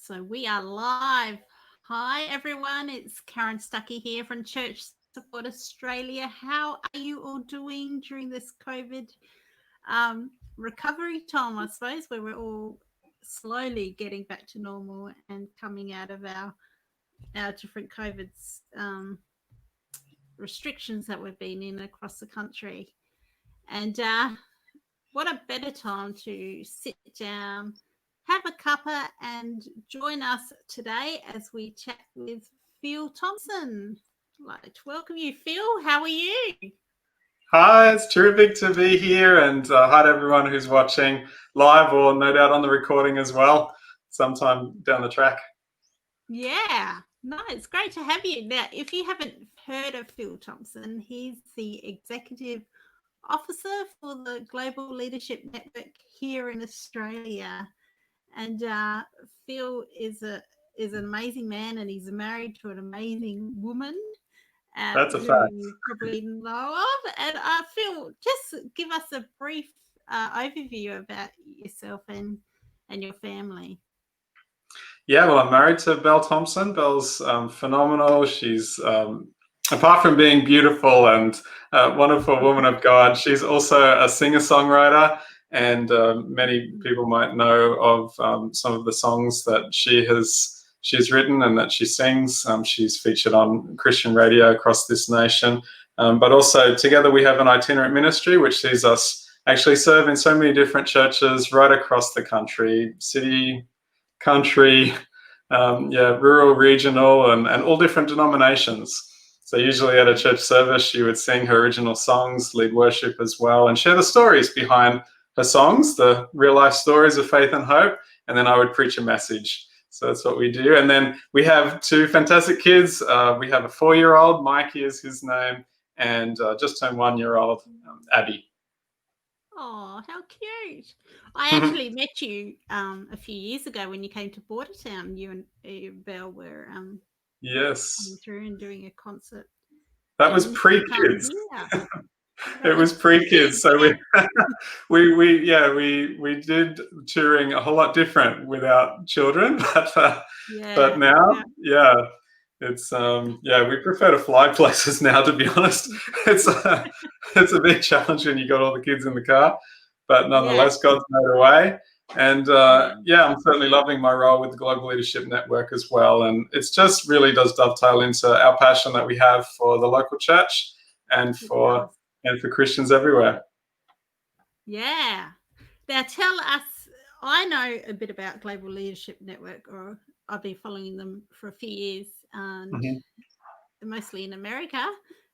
So we are live. Hi, everyone. It's Karen Stuckey here from Church Support Australia. How are you all doing during this COVID recovery time, I suppose, where we're all slowly getting back to normal and coming out of our different COVID restrictions that we've been in across the country. And what a better time to sit down, have a cuppa, and join us today as we chat with Phil Thomson. I'd like to welcome you, Phil. How are you? Hi, it's terrific to be here, and hi to everyone who's watching live or no doubt on the recording as well, sometime down the track. Yeah, no, it's great to have you. Now, if you haven't heard of Phil Thomson, he's the executive officer for the Global Leadership Network here in Australia. And Phil is an amazing man, and he's married to an amazing woman That's a who fact. you probably know of. And Phil, just give us a brief overview about yourself and your family. Yeah, well, I'm married to Belle Thomson. Belle's phenomenal. She's, apart from being beautiful and a wonderful woman of God, she's also a singer-songwriter. And many people might know of some of the songs that she's written and that she sings. She's featured on Christian radio across this nation. But also together we have an itinerant ministry which sees us actually serve in so many different churches right across the country, city, country, rural, regional, and all different denominations. So usually at a church service, she would sing her original songs, lead worship as well, and share the stories behind her songs, the real life stories of faith and hope, and then I would preach a message. So that's what we do. And then we have two fantastic kids. We have a 4-year-old, Mikey is his name, and just turned 1-year-old, Abby. Oh, how cute. I actually met you a few years ago when you came to Bordertown. You and Belle were Yes. coming through and doing a concert. That was pre-kids. It was pre-kids, so we did touring a whole lot different without children, but now, it's we prefer to fly places now, to be honest. It's a big challenge when you got all the kids in the car, but nonetheless, God's made a way. And I'm certainly loving my role with the Global Leadership Network as well. And it's just really does dovetail into our passion that we have for the local church and for Christians everywhere. Yeah. Now tell us, I know a bit about Global Leadership Network, or I've been following them for a few years, and mostly in America.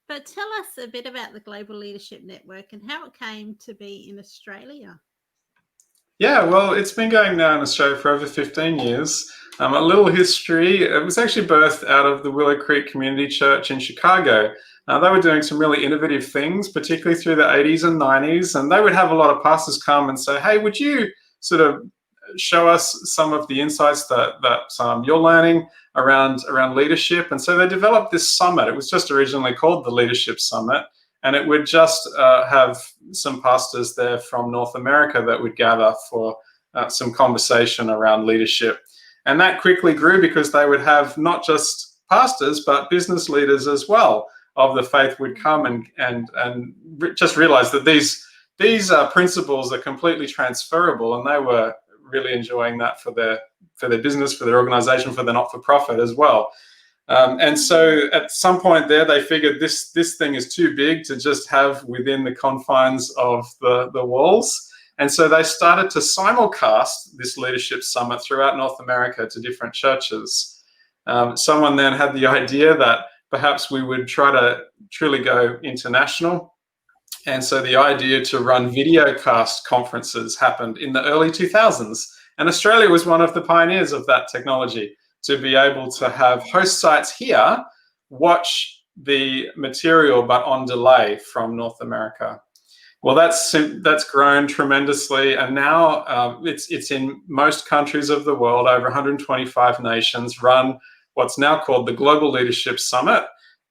But tell us a bit about the Global Leadership Network and how it came to be in Australia. Yeah, well, it's been going now in Australia for over 15 years. A little history. It was actually birthed out of the Willow Creek Community Church in Chicago. They were doing some really innovative things, particularly through the 80s and 90s. And they would have a lot of pastors come and say, hey, would you sort of show us some of the insights that you're learning around leadership? And so they developed this summit. It was just originally called the Leadership Summit. And it would just have some pastors there from North America that would gather for some conversation around leadership. And that quickly grew because they would have not just pastors, but business leaders as well of the faith would come and just realize that these principles are completely transferable, and they were really enjoying that for their business, for their organization, for their not-for-profit as well. And so at some point there, they figured this thing is too big to just have within the confines of the walls. And so they started to simulcast this leadership summit throughout North America to different churches. Someone then had the idea that perhaps we would try to truly go international. And so the idea to run videocast conferences happened in the early 2000s. And Australia was one of the pioneers of that technology, to be able to have host sites here watch the material but on delay from North America. Well, that's grown tremendously, and now it's in most countries of the world. Over 125 nations run what's now called the Global Leadership Summit,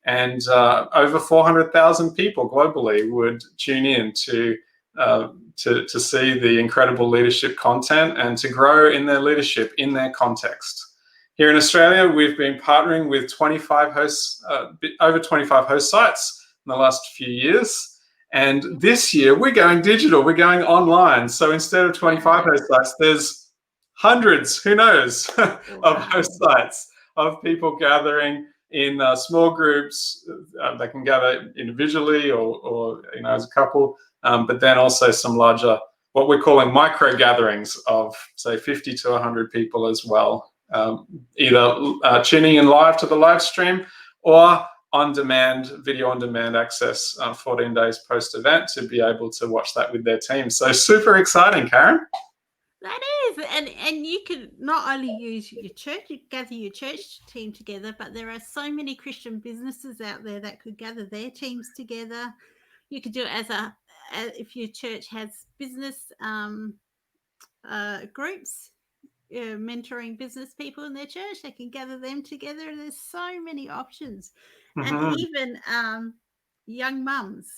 and over 400,000 people globally would tune in to to see the incredible leadership content and to grow in their leadership in their context. Here in Australia, we've been partnering with 25 hosts, over 25 host sites in the last few years. And this year, we're going digital, we're going online. So instead of 25 host sites, there's hundreds, who knows, of host sites, of people gathering in small groups. They can gather individually or as a couple, but then also some larger, what we're calling micro gatherings of, say, 50 to 100 people as well, either tuning in live to the live stream or on-demand, video on-demand access 14 days post-event to be able to watch that with their team. So super exciting, Karen. That is, and you can not only use your church, you gather your church team together, but there are so many Christian businesses out there that could gather their teams together. You could do it as if your church has business groups, mentoring business people in their church, they can gather them together. There's so many options. And even young mums,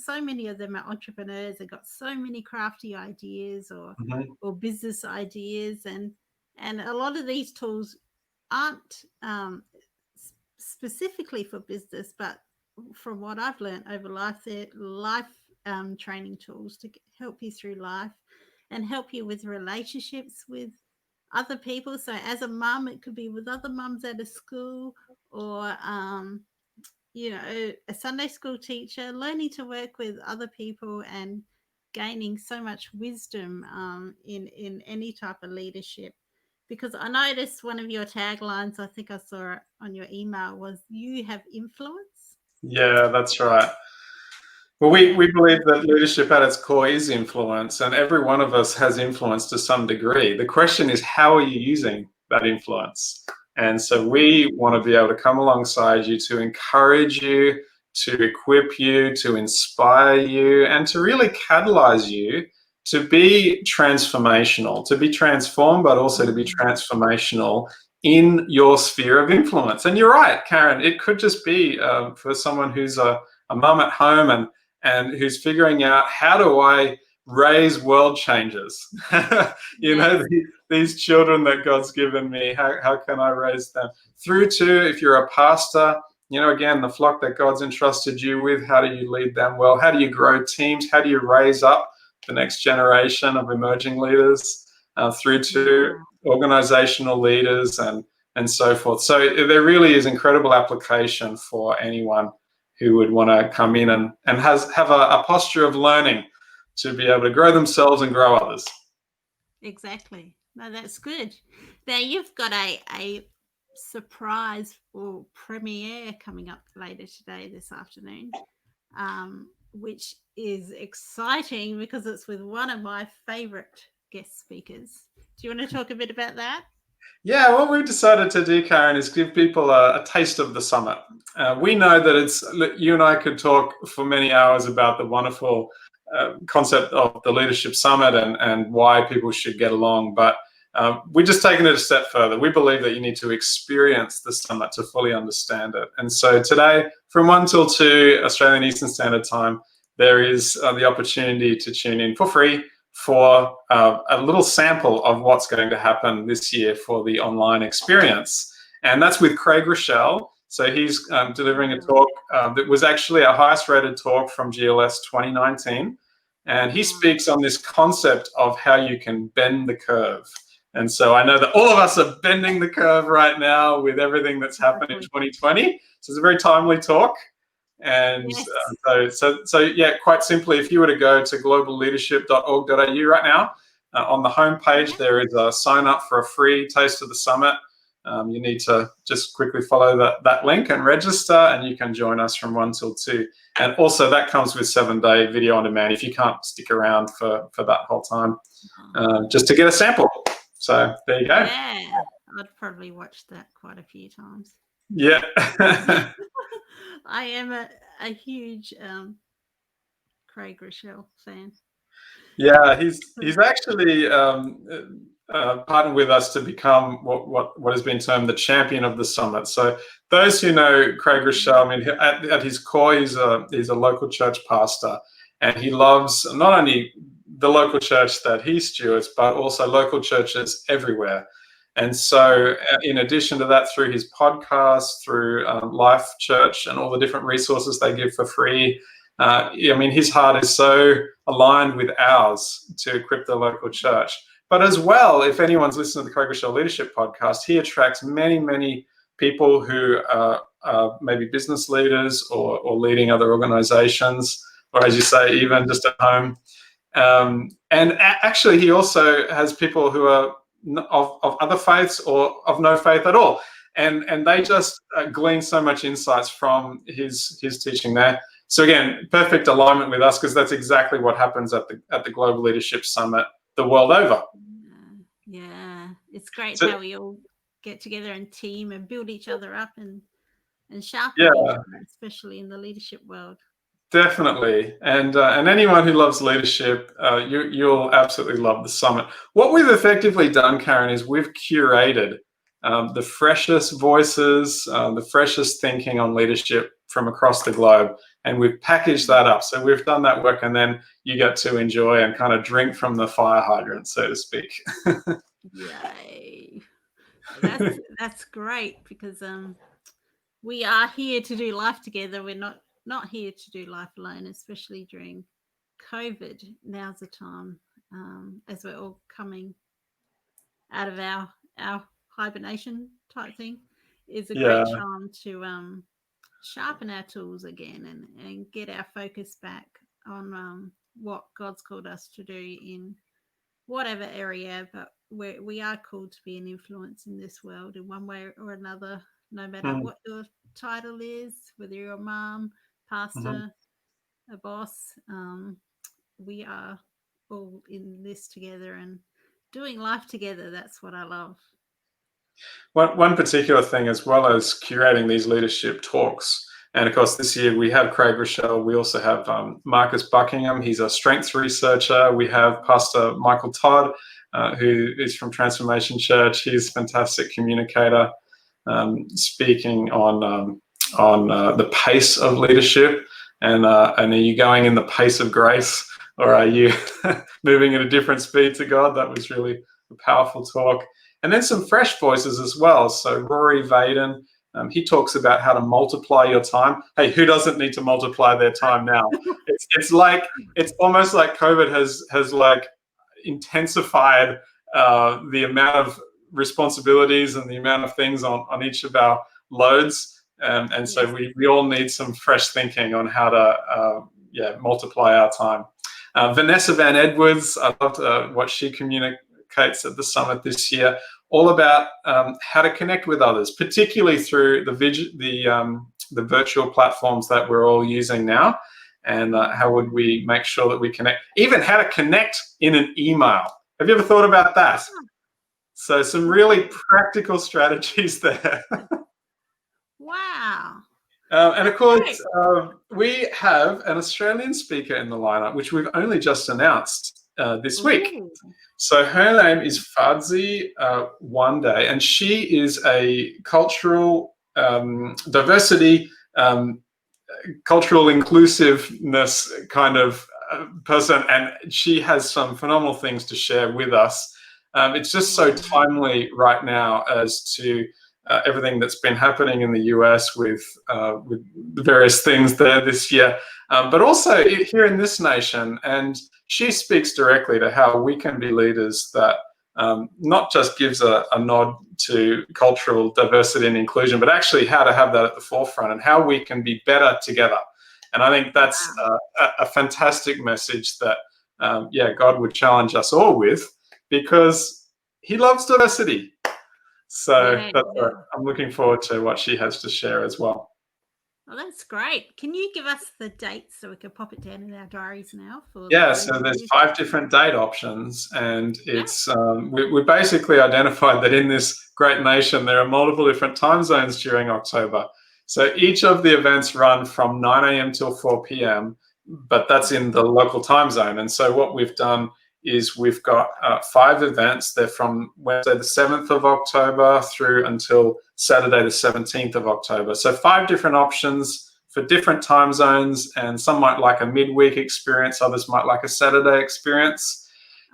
so many of them are entrepreneurs. They've got so many crafty ideas or business ideas, and a lot of these tools aren't specifically for business, but from what I've learned over life, they're life training tools to help you through life and help you with relationships with other people. So as a mum, it could be with other mums at a school, or a Sunday school teacher, learning to work with other people and gaining so much wisdom in any type of leadership. Because I noticed one of your taglines, I think I saw it on your email, was "You have influence." Yeah, that's right. Well, we believe that leadership at its core is influence, and every one of us has influence to some degree. The question is, how are you using that influence? And so we want to be able to come alongside you to encourage you, to equip you, to inspire you, and to really catalyze you to be transformational, to be transformed, but also to be transformational in your sphere of influence. And you're right, Karen, it could just be for someone who's a mum at home and who's figuring out, how do I raise world changers? These children that God's given me, how can I raise them? Through to, if you're a pastor, again, the flock that God's entrusted you with, how do you lead them well? How do you grow teams? How do you raise up the next generation of emerging leaders, through to organizational leaders and so forth? So there really is incredible application for anyone who would want to come in and have a posture of learning to be able to grow themselves and grow others. Exactly. No, that's good. Now you've got a surprise or premiere coming up later today, this afternoon, which is exciting because it's with one of my favorite guest speakers. Do you want to talk a bit about that? Yeah, what we've decided to do, Karen, is give people a taste of the summit. We know that you and I could talk for many hours about the wonderful concept of the Leadership Summit and why people should get along, but we're just taking it a step further. We believe that you need to experience the summit to fully understand it. And so today, from 1 till 2 Australian Eastern Standard Time, there is the opportunity to tune in for free for a little sample of what's going to happen this year for the online experience. And that's with Craig Rochelle. So he's delivering a talk that was actually our highest rated talk from GLS 2019. And he speaks on this concept of how you can bend the curve. And so I know that all of us are bending the curve right now with everything that's happened in 2020. So it's a very timely talk. And so yeah, quite simply, if you were to go to globalleadership.org.au right now, on the homepage, there is a sign up for a free taste of the summit. You need to just quickly follow that link and register, and you can join us from 1 till 2. And also that comes with 7-day video on demand if you can't stick around for that whole time, just to get a sample. So there you go. Yeah, I'd probably watch that quite a few times. Yeah. I am a huge Craig Rochelle fan. Yeah, he's actually partnered with us to become what has been termed the champion of the summit. So those who know Craig Rochelle, I mean, at his core, he's a local church pastor, and he loves not only the local church that he stewards, but also local churches everywhere. And so, in addition to that, through his podcast, through Life Church and all the different resources they give for free, I mean, his heart is so aligned with ours to equip the local church. But as well, if anyone's listened to the Craig Rochelle Leadership Podcast, he attracts many, many people who are maybe business leaders or leading other organizations, or as you say, even just at home. And actually, he also has people who are of other faiths or of no faith at all, and they just glean so much insights from his teaching there. So again, perfect alignment with us, because that's exactly what happens at the Global Leadership Summit the world over. Yeah, it's great So, how we all get together and team and build each other up and sharpen yeah, each other, especially in the leadership world. definitely. And anyone who loves leadership, you'll absolutely love the summit. What we've effectively done, Karen, is we've curated the freshest voices, the freshest thinking on leadership from across the globe, and we've packaged that up. So we've done that work, and then you get to enjoy and kind of drink from the fire hydrant, so to speak. Yay! That's great, because we are here to do life together. We're not here to do life alone, especially during COVID. Now's the time, as we're all coming out of our hibernation type thing, is a Yeah. great time to sharpen our tools again and get our focus back on what God's called us to do in whatever area. But we are called to be an influence in this world in one way or another, no matter what your title is, whether you're a mom, pastor, a boss. We are all in this together and doing life together. That's what I love. One particular thing, as well as curating these leadership talks, and of course this year we have Craig Rochelle, we also have Marcus Buckingham, he's a strengths researcher. We have Pastor Michael Todd, who is from Transformation Church. He's a fantastic communicator, speaking on the pace of leadership. And are you going in the pace of grace, or are you moving at a different speed to God? That was really a powerful talk. And then some fresh voices as well. So Rory Vaden, he talks about how to multiply your time. Hey, who doesn't need to multiply their time now? It's almost like COVID has like intensified the amount of responsibilities and the amount of things on each of our loads. And so we all need some fresh thinking on how to multiply our time. Vanessa Van Edwards, I loved what she communicates at the summit this year, all about how to connect with others, particularly through the virtual platforms that we're all using now, and how would we make sure that we connect, even how to connect in an email. Have you ever thought about that? So some really practical strategies there. Wow. And of course, we have an Australian speaker in the lineup, which we've only just announced this week. So her name is Fadzi One-Day, and she is a cultural diversity, cultural inclusiveness kind of person, and she has some phenomenal things to share with us. It's just so timely right now as to everything that's been happening in the US with the various things there this year, but also here in this nation. And she speaks directly to how we can be leaders that not just gives a nod to cultural diversity and inclusion, but actually how to have that at the forefront and how we can be better together. And I think that's a fantastic message that, God would challenge us all with, because he loves diversity. So I'm looking forward to what she has to share as well. Well, that's great. Can you give us the dates so we can pop it down in our diaries now? So there's 5 different date options, and it's we basically identified that in this great nation there are multiple different time zones during October. So each of the events run from 9 a.m. till 4 p.m., but that's in the local time zone. And so what we've done is we've got 5 events. They're from Wednesday the 7th of October through until Saturday the 17th of October. So 5 different options for different time zones, and some might like a midweek experience, others might like a Saturday experience.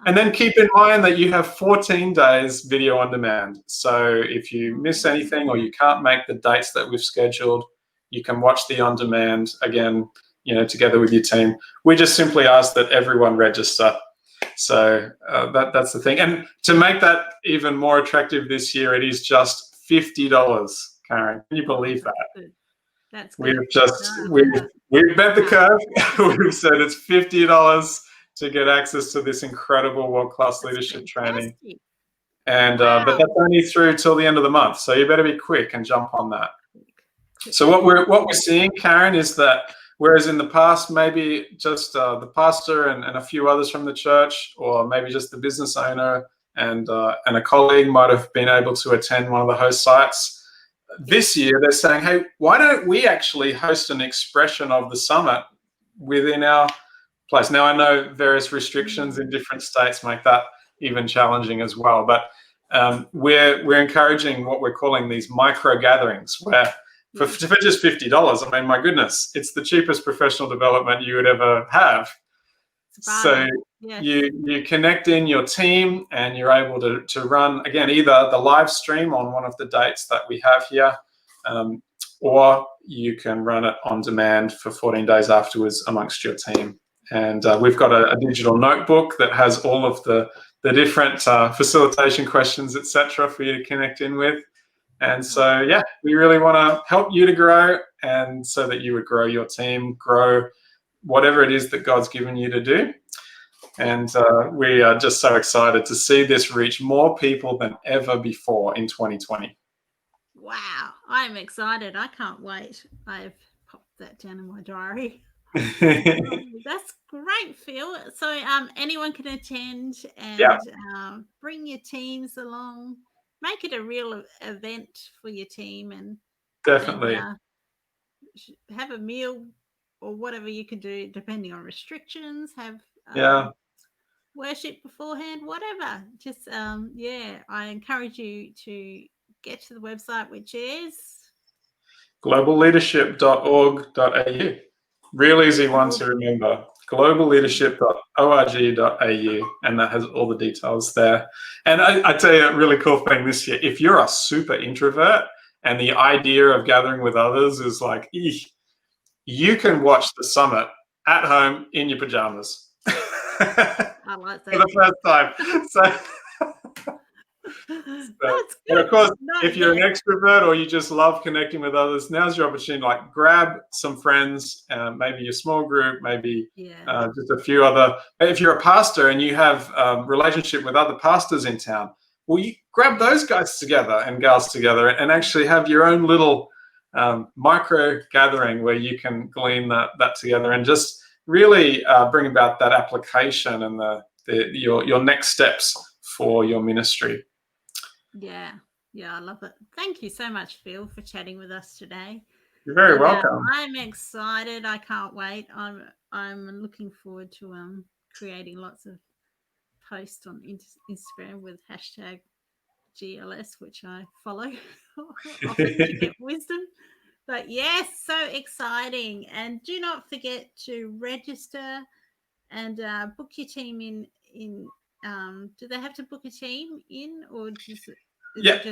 And then keep in mind that you have 14 days video on demand. So if you miss anything or you can't make the dates that we've scheduled, you can watch the on demand again, together with your team. We just simply ask that everyone register. So that's the thing. And to make that even more attractive this year, it is just $50, Karen. Can you believe that? That's good. We've bet the curve. We've said it's $50 to get access to this incredible world-class leadership training. And but that's only through till the end of the month. So you better be quick and jump on that. So what we're seeing, Karen, is that whereas in the past maybe just the pastor and a few others from the church, or maybe just the business owner and a colleague might have been able to attend one of the host sites, this year they're saying, hey, why don't we actually host an expression of the summit within our place? Now, I know various restrictions in different states make that even challenging as well, but we're encouraging what we're calling these micro gatherings, where for just $50, I mean, my goodness, it's the cheapest professional development you would ever have. So you connect in your team and you're able to run, again, either the live stream on one of the dates that we have here, or you can run it on demand for 14 days afterwards amongst your team. And we've got a digital notebook that has all of the different facilitation questions, etc., for you to connect in with. And so, we really want to help you to grow, and so that you would grow your team, grow whatever it is that God's given you to do. And we are just so excited to see this reach more people than ever before in 2020. Wow, I'm excited. I can't wait. I've popped that down in my diary. That's great, Phil. So anyone can attend, and bring your teams along. Make it a real event for your team, and definitely have a meal or whatever you can do, depending on restrictions. Have worship beforehand, whatever. Just I encourage you to get to the website, which is globalleadership.org.au. Real easy one to remember. globalleadership.org.au, and that has all the details there. And I tell you a really cool thing this year: if you're a super introvert and the idea of gathering with others is like, you can watch the summit at home in your pajamas. I like that. For the first time. That's good. And of course, if you're an extrovert or you just love connecting with others, now's your opportunity. Like, grab some friends, maybe your small group, maybe just a few other. If you're a pastor and you have a relationship with other pastors in town, well, you grab those guys together and gals together and actually have your own little micro gathering where you can glean that together and just really bring about that application and your next steps for your ministry. Yeah, I love it. Thank you so much, Phil, for chatting with us today. You're very welcome. I'm excited. I can't wait. I'm looking forward to creating lots of posts on Instagram with hashtag GLS, which I follow often to get wisdom. But yes, so exciting. And do not forget to register and book your team in. Do they have to book a team in, or just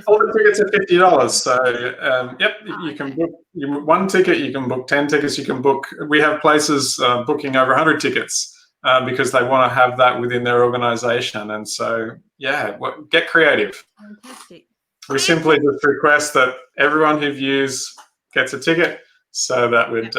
all the tickets are $50. So you can book one ticket, you can book 10 tickets, you can book. We have places booking over 100 tickets because they want to have that within their organization. And so get creative. Fantastic. We simply just request that everyone who views gets a ticket, so that would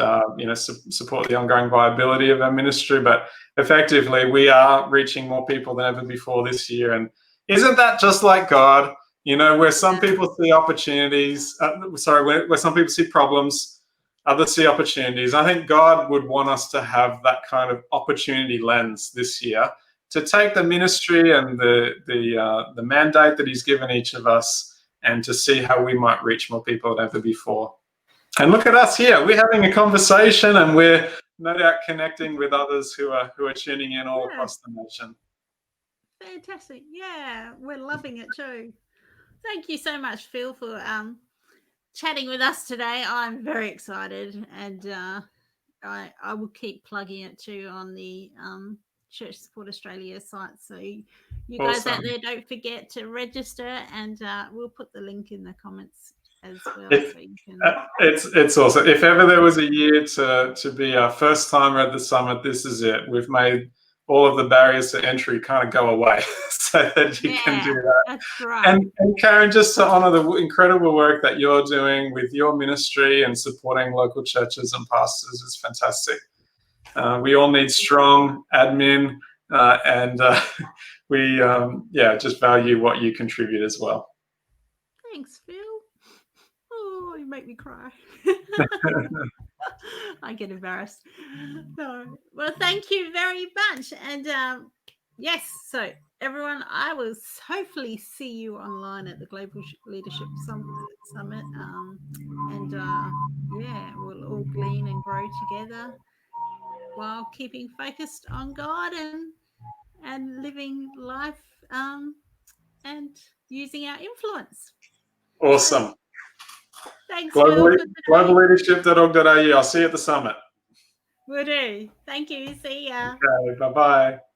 support the ongoing viability of our ministry. But effectively, we are reaching more people than ever before this year. And isn't that just like God? Where some people see opportunities, where some people see problems, others see opportunities. I think God would want us to have that kind of opportunity lens this year, to take the ministry and the mandate that He's given each of us, and to see how we might reach more people than ever before. And look at us here. We're having a conversation, and we're no doubt connecting with others who are tuning in all across the nation. Fantastic. Yeah, we're loving it too. Thank you so much, Phil, for chatting with us today. I'm very excited, and I will keep plugging it too on the Church Support Australia site. So you guys out Awesome. there, don't forget to register, and we'll put the link in the comments as well, If, so you can. it's awesome. If ever there was a year to be our first timer at the summit, this is it. We've made all of the barriers to entry kind of go away, so that you can do that. That's right. And Karen, just to honour the incredible work that you're doing with your ministry and supporting local churches and pastors is fantastic. We all need strong admin, and we just value what you contribute as well. Thanks, Phil. Oh, you make me cry. I get embarrassed. No. Well, thank you very much. And yes, so everyone, I will hopefully see you online at the Global Leadership Summit. And we'll all glean and grow together while keeping focused on God and living life and using our influence. Awesome. So, thanks, Phil, for today. Globalleadership.org.au. I'll see you at the summit. Will do. Thank you. See ya. Okay, bye-bye.